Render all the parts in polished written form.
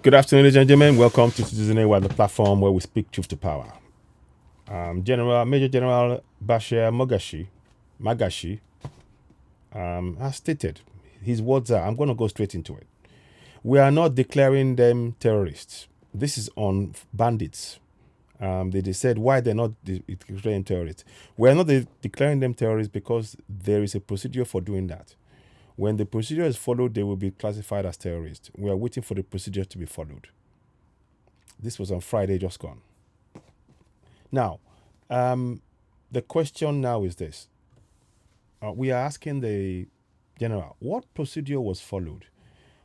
Good afternoon, ladies and gentlemen. Welcome to Citizen A, the platform where we speak truth to power. Major General Bashir Magashi has stated, his words are, I'm going to go straight into it. We are not declaring them terrorists. This is on bandits. They said why they're not declaring terrorists. We are not declaring them terrorists because there is a procedure for doing that. When the procedure is followed, they will be classified as terrorists. We are waiting for the procedure to be followed. This was on Friday, just gone. Now, the question now is this. We are asking the general, what procedure was followed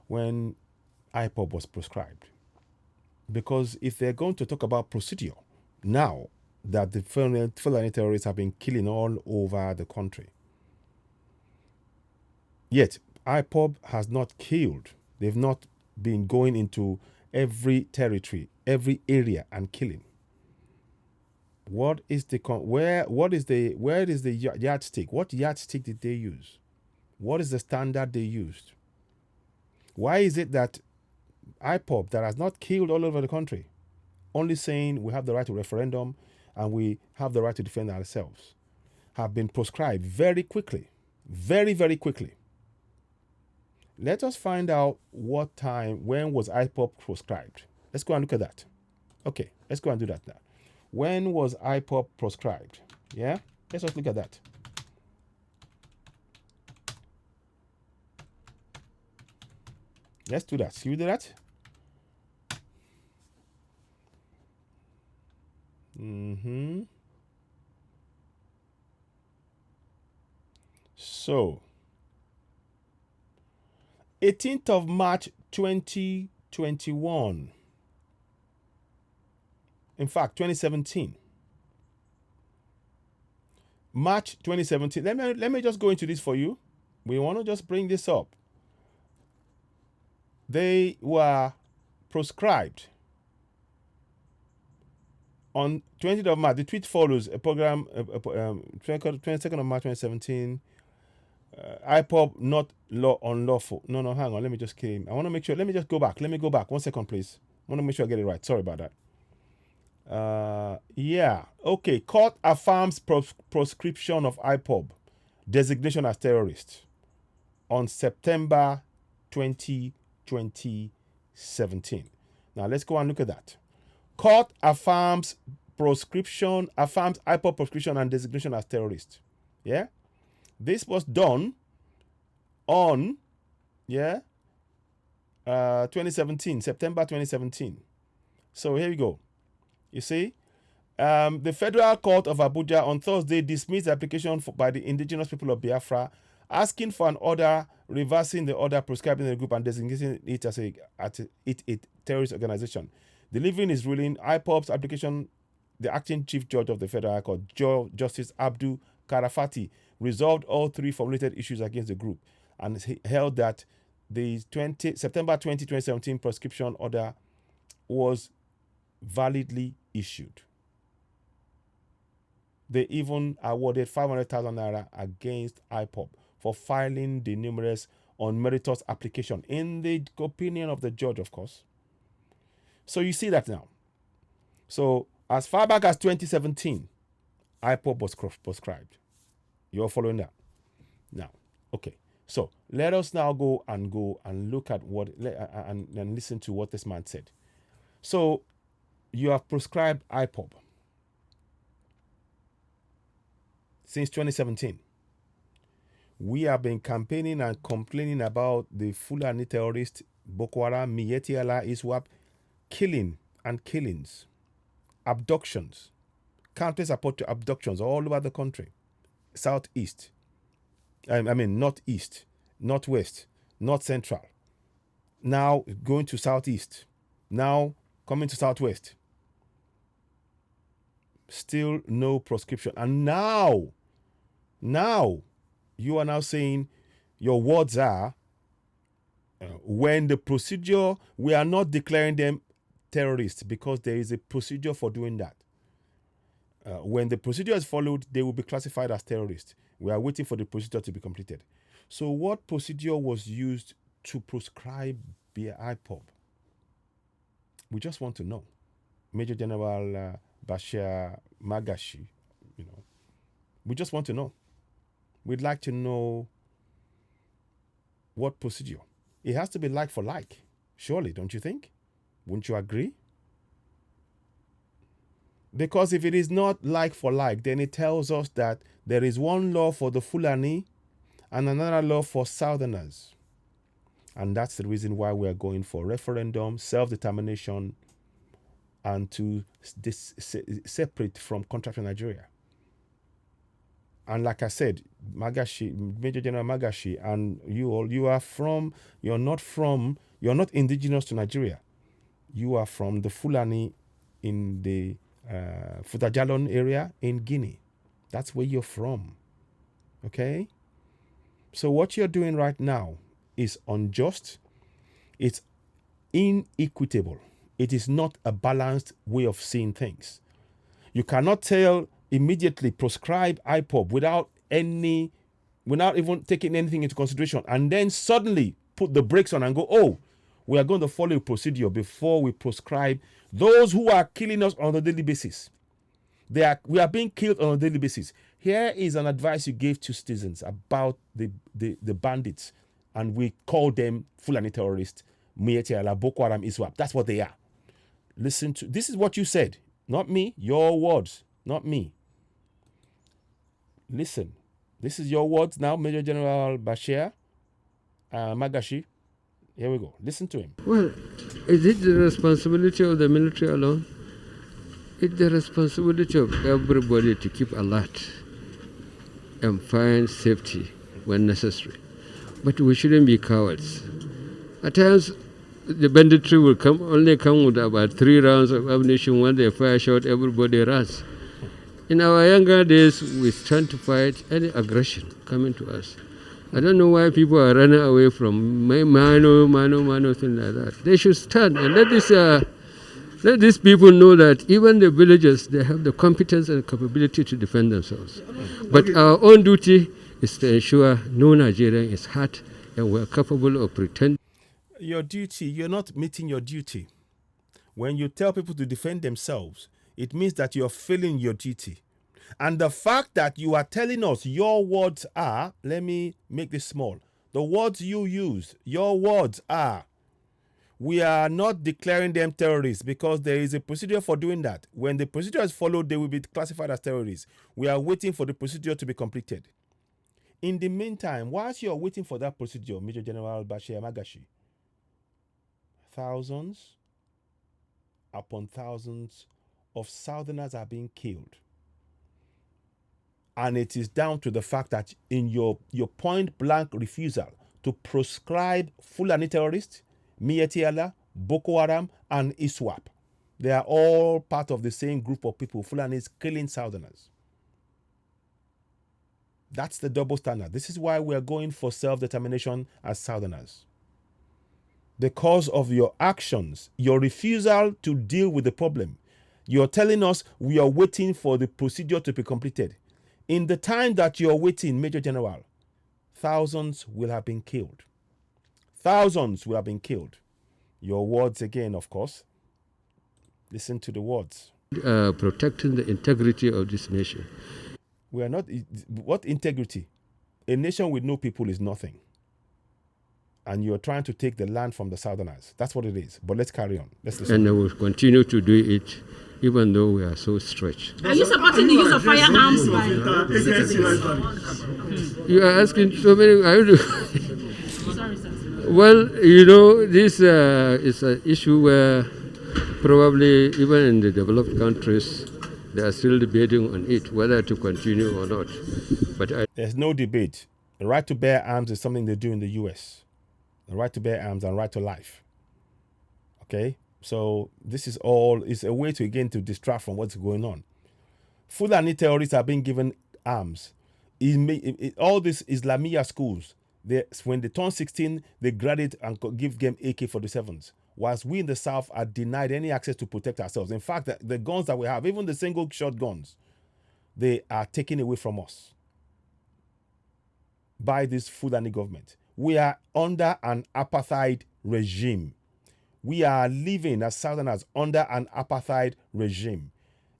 when IPOB was prescribed? Because if they're going to talk about procedure now that the Fulani terrorists have been killing all over the country, yet IPOB has not killed. They've not been going into every territory, every area and killing. What is the yardstick? What yardstick did they use? What is the standard they used? Why is it that IPOB that has not killed all over the country, only saying we have the right to referendum and we have the right to defend ourselves, have been proscribed very quickly, very, very quickly? Let us find out when was IPOB proscribed. Let's go and look at that. Okay, let's go and do that now. When was IPOB proscribed? Yeah, let's just look at that. Let's do that. See you do that? So, 18th of March 2021. In fact, 2017. March 2017. Let me just go into this for you. We want to just bring this up. They were proscribed on 20th of March. The tweet follows a program, 22nd of March 2017. IPOB not unlawful. No, hang on. Let me just came. I want to make sure. Let me just go back. Let me go back. 1 second, please. I want to make sure I get it right. Sorry about that. Yeah. Okay. Court affirms proscription of IPOB designation as terrorist on September 2017. Now let's go and look at that. Court affirms IPOB proscription and designation as terrorist. Yeah. This was done on 2017, September 2017. So here we go. You see, the Federal Court of Abuja on Thursday dismissed the application by the indigenous people of Biafra, asking for an order reversing the order prescribing the group and designating it as a terrorist organization. Delivering his ruling, IPOB's application, the acting chief judge of the Federal Court, Justice Abdul Karafati, resolved all three formulated issues against the group and held that the September 2017 proscription order was validly issued. They even awarded 500,000 naira against IPOB for filing the numerous unmeritorious application, in the opinion of the judge, of course. So you see that now. So as far back as 2017, IPOB was proscribed. You're following that? Now, okay. So let us now go and look at what and listen to what this man said. So you have proscribed IPOB since 2017. We have been campaigning and complaining about the Fulani terrorist Boko Haram, Miyetti Allah, ISWAP, killing and killings, abductions, countless abductions all over the country. Southeast, northeast, northwest, north central, now going to southeast, now coming to southwest. Still no proscription. And now you are now saying your words are, when the procedure, we are not declaring them terrorists because there is a procedure for doing that. When the procedure is followed, they will be classified as terrorists. We are waiting for the procedure to be completed. So what procedure was used to proscribe IPOB? We just want to know. Major General Bashir Mogashi, we just want to know. We'd like to know what procedure. It has to be like for like, surely, don't you think? Wouldn't you agree? Because if it is not like for like, then it tells us that there is one law for the Fulani and another law for Southerners. And that's the reason why we are going for referendum, self-determination, and to separate from contract in Nigeria. And like I said, Major General Mogashi, and you all, you're not indigenous to Nigeria. You are from the Fulani in the Futajalon area in Guinea. That's where you're from. Okay? So what you're doing right now is unjust. It's inequitable. It is not a balanced way of seeing things. You cannot tell immediately prescribe IPOB without even taking anything into consideration, and then suddenly put the brakes on and go, oh, we are going to follow a procedure before we prescribe those who are killing us on a daily basis. We are being killed on a daily basis. Here is an advice you gave to citizens about the bandits, and we call them Fulani terrorists, Mietiala, Boko Haram, ISWAP. That's what they are. Listen to this is what you said, not me. Your words, not me. Listen, this is your words now, Major General Bashir Mogashi. Here we go. Listen to him. Well, is it the responsibility of the military alone? It's the responsibility of everybody to keep alert and find safety when necessary. But we shouldn't be cowards. At times, the banditry will only come with about 3 rounds of ammunition. When they fire shot, everybody runs. In our younger days, we stand to fight any aggression coming to us. I don't know why people are running away from mano, thing like that. They should stand and let these people know that even the villagers, they have the competence and capability to defend themselves. But our own duty is to ensure no Nigerian is hurt and we're capable of pretending. Your duty, you're not meeting your duty. When you tell people to defend themselves, it means that you're failing your duty. And the fact that you are telling us your words are, let me make this small. The words you use, your words are, we are not declaring them terrorists because there is a procedure for doing that. When the procedure is followed, they will be classified as terrorists. We are waiting for the procedure to be completed. In the meantime, whilst you're waiting for that procedure, Major General Bashir Mogashi, thousands upon thousands of Southerners are being killed. And it is down to the fact that in your point-blank refusal to proscribe Fulani terrorists, Mietiala, Boko Haram, and ISWAP, they are all part of the same group of people, Fulanis killing Southerners. That's the double standard. This is why we are going for self-determination as Southerners. Because of your actions, your refusal to deal with the problem, you're telling us we are waiting for the procedure to be completed. In the time that you're waiting, Major General, thousands will have been killed. Thousands will have been killed. Your words again, of course. Listen to the words. Protecting the integrity of this nation. We are not. What integrity? A nation with no people is nothing. And you're trying to take the land from the Southerners. That's what it is. But let's carry on. Let's listen. And I will continue to do it even though we are so stretched. Are you supporting the use of firearms by You are asking so many. Sorry, sir. Well, this is an issue where probably even in the developed countries, they are still debating on it, whether to continue or not. But there's no debate. The right to bear arms is something they do in the U.S. The right to bear arms and right to life. Okay? So this is a way to, again, to distract from what's going on. Fulani terrorists are being given arms. All these Islamia schools, when they turn 16, they graduate and give them AK-47s. Whilst we in the South are denied any access to protect ourselves. In fact, the guns that we have, even the single shot guns, they are taken away from us by this Fulani government. We are under an apartheid regime. We are living as Southerners under an apartheid regime.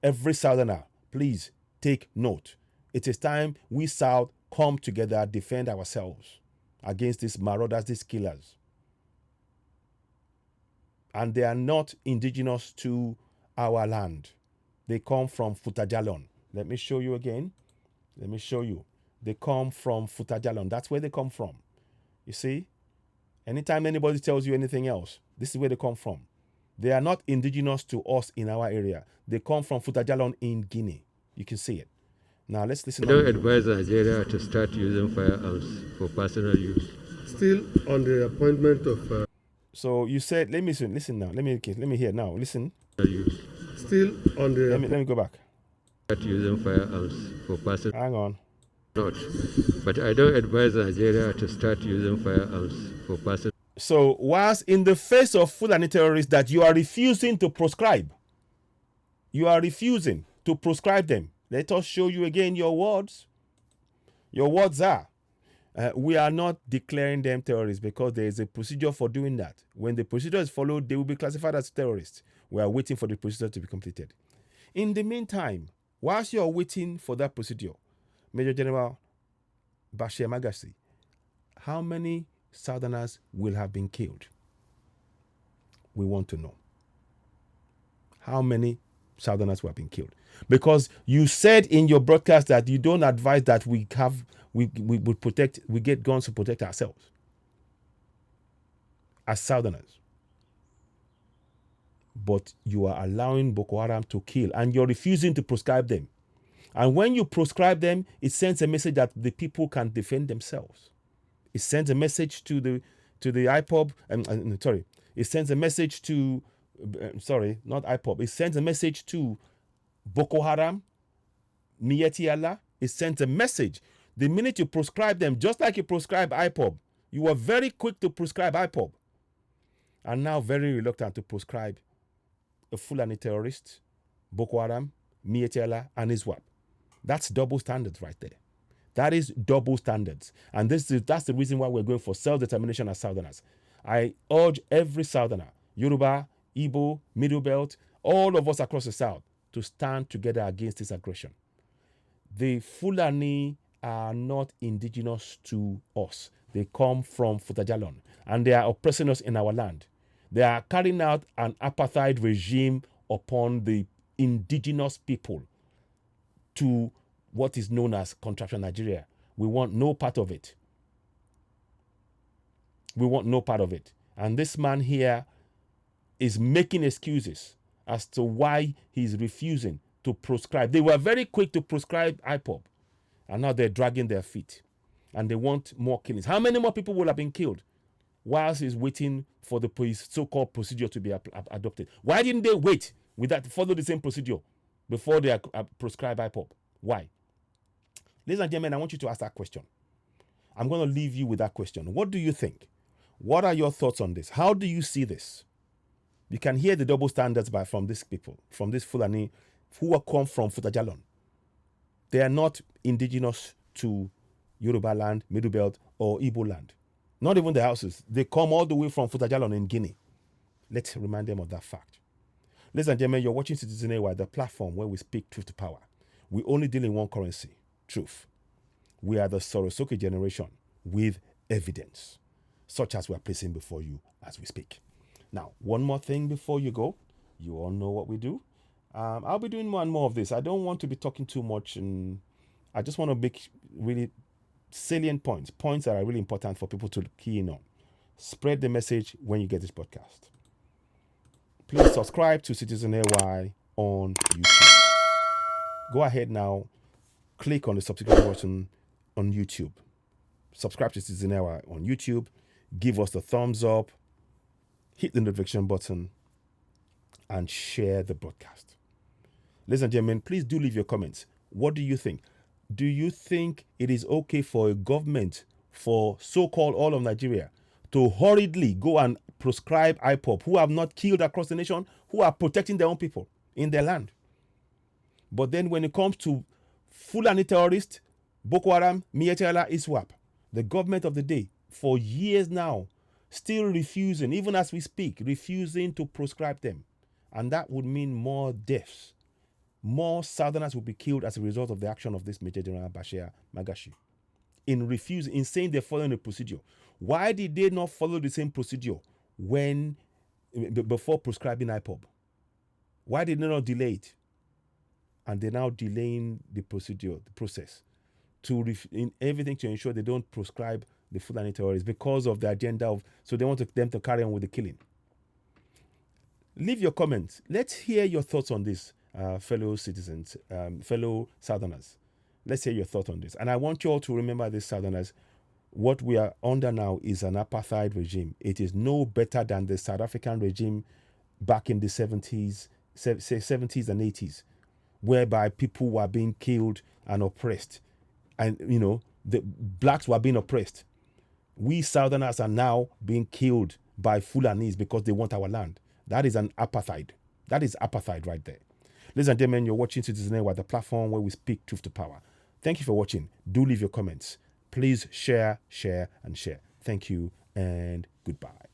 Every Southerner, please take note. It is time we South come together, defend ourselves against these marauders, these killers. And they are not indigenous to our land. They come from Futajalon. Let me show you again. Let me show you. They come from Futajalon. That's where they come from. You see? Anytime anybody tells you anything else, this is where they come from. They are not indigenous to us in our area. They come from Futajalon in Guinea. You can see it. Now let's listen. I don't advise Nigeria to start using firearms for personal use. Still on the appointment of... So you said, let me listen now. Let me hear now. Listen. Still on the... Let me go back. Start using firearms for personal... Hang on. Not. But I don't advise Nigeria to start using firearms for personal... So whilst in the face of Fulani terrorists that you are refusing to proscribe, you are refusing to proscribe them. Let us show you again your words. Your words are, we are not declaring them terrorists because there is a procedure for doing that. When the procedure is followed, they will be classified as terrorists. We are waiting for the procedure to be completed. In the meantime, whilst you are waiting for that procedure, Major General Bashir Mogashi, how many Southerners will have been killed? We want to know. How many Southerners will have been killed? Because you said in your broadcast that you don't advise that we get guns to protect ourselves as Southerners. But you are allowing Boko Haram to kill and you're refusing to proscribe them. And when you proscribe them, it sends a message that the people can defend themselves. It sends a message to the IPOB. It sends a message to not IPOB. It sends a message to Boko Haram, Miyetti Allah. It sends a message. The minute you proscribe them, just like you proscribe IPOB, you were very quick to proscribe IPOB, and now very reluctant to proscribe a Fulani terrorist, Boko Haram, Miyetti Allah, and ISWAP. That's double standards right there. That is double standards. And that's the reason why we're going for self-determination as Southerners. I urge every Southerner, Yoruba, Igbo, Middle Belt, all of us across the South, to stand together against this aggression. The Fulani are not indigenous to us. They come from Futajalon, and they are oppressing us in our land. They are carrying out an apartheid regime upon the indigenous people to what is known as contraction Nigeria. We want no part of it. We want no part of it. And this man here is making excuses as to why he's refusing to proscribe. They were very quick to proscribe IPOB, and now they're dragging their feet. And they want more killings. How many more people will have been killed whilst he's waiting for the so-called procedure to be adopted? Why didn't they wait with that, follow the same procedure before they proscribe IPOB? Why? Ladies and gentlemen, I want you to ask that question. I'm going to leave you with that question. What do you think? What are your thoughts on this? How do you see this? You can hear the double standards from these people, from these Fulani who come from Futajalon. They are not indigenous to Yoruba land, Middle Belt, or Igbo land. Not even the houses. They come all the way from Futajalon in Guinea. Let's remind them of that fact. Ladies and gentlemen, you're watching Citizen AY, the platform where we speak truth to power. We only deal in one currency, truth. We are the Sorosoke generation with evidence, such as we are placing before you as we speak. Now, one more thing before you go. You all know what we do. I'll be doing more and more of this. I don't want to be talking too much, and I just want to make really salient points that are really important for people to key in on. Spread the message when you get this podcast. Please subscribe to Citizen AY on YouTube. Go ahead now, click on the subscribe button on YouTube. Subscribe to Citizen AY on YouTube. Give us the thumbs up. Hit the notification button and share the broadcast. Ladies and gentlemen, please do leave your comments. What do you think? Do you think it is okay for a government, for so-called all of Nigeria, to hurriedly go and proscribe IPOB, who have not killed across the nation, who are protecting their own people in their land? But then when it comes to Fulani terrorists, Boko Haram, Miyetti Allah, ISWAP, the government of the day, for years now, still refusing, even as we speak, refusing to proscribe them. And that would mean more deaths. More Southerners will be killed as a result of the action of this Major General Bashir Mogashi. In saying they're following a procedure. Why did they not follow the same procedure before proscribing IPOB? Why did they not delay it? And they're now delaying the process, in everything to ensure they don't proscribe the Fulani terrorists because of the agenda so they want them to carry on with the killing. Leave your comments. Let's hear your thoughts on this, fellow citizens, fellow Southerners. Let's hear your thoughts on this. And I want you all to remember this, Southerners. What we are under now is an apartheid regime. It is no better than the South African regime back in the 70s and 80s, whereby people were being killed and oppressed. And, the blacks were being oppressed. We Southerners are now being killed by Fulanis because they want our land. That is an apartheid. That is apartheid right there. Ladies and gentlemen, you're watching Citizen Network, the platform where we speak truth to power. Thank you for watching. Do leave your comments. Please share, and share. Thank you and goodbye.